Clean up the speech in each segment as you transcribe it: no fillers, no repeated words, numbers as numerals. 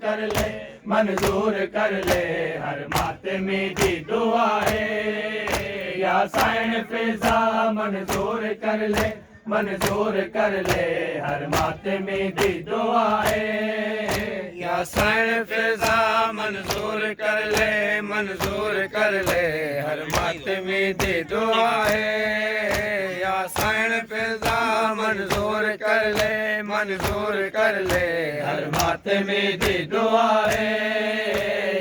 कर ले, मंजूर कर ले हर मातमी दी दुआए। या साइन फिजा मंजूर कर ले, मंजूर कर ले हर मातमी दी दुआए। या साइन फिजा मंजूर कर ले, मंजूर कर ले हर मातमी दी दुआए। या साइन फिजा मंजूर कर ले, मंजूर कर ले हर मातमी दी दुआए।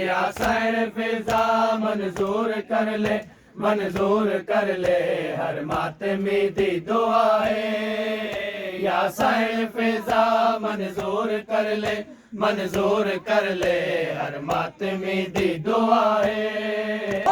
या साइन फिजा मंजूर कर ले, मंजूर कर ले हर मातमी दी दुआए। या साइन फिजा मंजूर कर ले, मंजूर कर ले हर मातमी दी दुआए।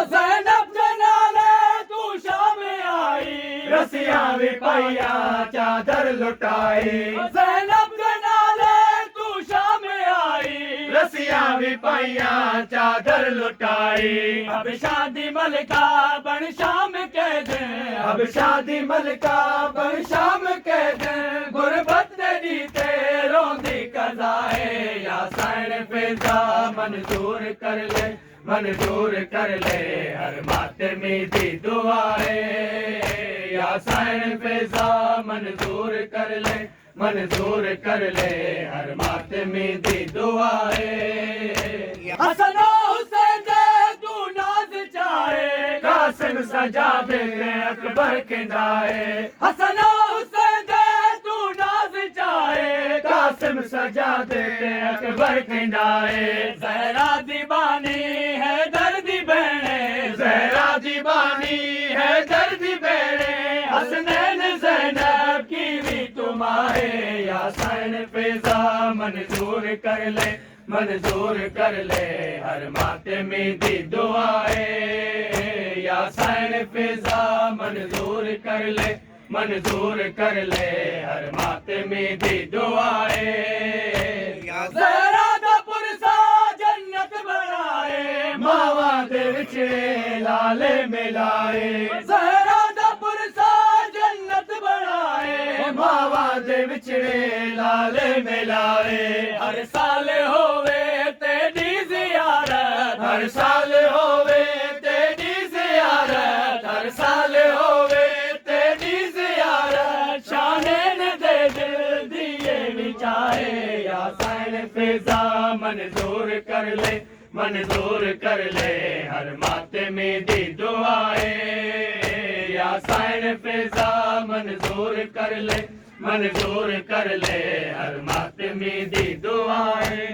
ज़ैनब जनाले तू शाम आई, रसियां भी पाइया चादर लुटाई। ज़ैनब जनाले तू शाम आई, रसियां भी पाइया चादर लुटाई। अब शादी मलका बन शाम के दिन, अब शादी मलका बन शाम के दिन, गुरबत तेरी ते रोंदी कज़ाए। या साइन फिजा मंजूर कर ले, मंजूर कर ले हर मातमी दी दुआए। या साइन फिजा मंजूर कर ले, मंजूर कर ले हर मातमी दी दुआए। हसनो हुसैन दे तू नाज चाहे, कासिम सजा दे अकबर खिंडाए। हसनो हुसैन दे तू नाज चाहे, कासिम सजा दे अकबर खिंडाए। ज़हरा दीवानी है दर्दी बहने, ज़हरा दीवानी है दर्दी बहने, हसनैन ज़ैनब की भी तुम आए। या साइन फिजा मंजूर कर ले, मंजूर कर ले हर मातमी दी दुआए। या साइन फिजा मंजूर कर ले, मंजूर कर ले हर मातमी दी दुआए। ज़हरा दा पुरसा जन्नत बनाए, मावा दे विछड़े लाले मिलाए। ज़हरा दा पुरसा जन्नत बनाए, मावा दे विछड़े लाले मिलाए। हर साल होवे तेरी ज़ियारत, हर साल होवे तेरी ज़ियारत, हर साल होवे तेरी ज़ियारत, शाने ने दे दिल दिए विचाए। या साइन फिजा मंजूर कर ले, मंजूर कर ले हर मातमी दी दुआए। या साइन फिजा मंजूर कर ले, मंजूर कर ले हर मातमी दी दुआए।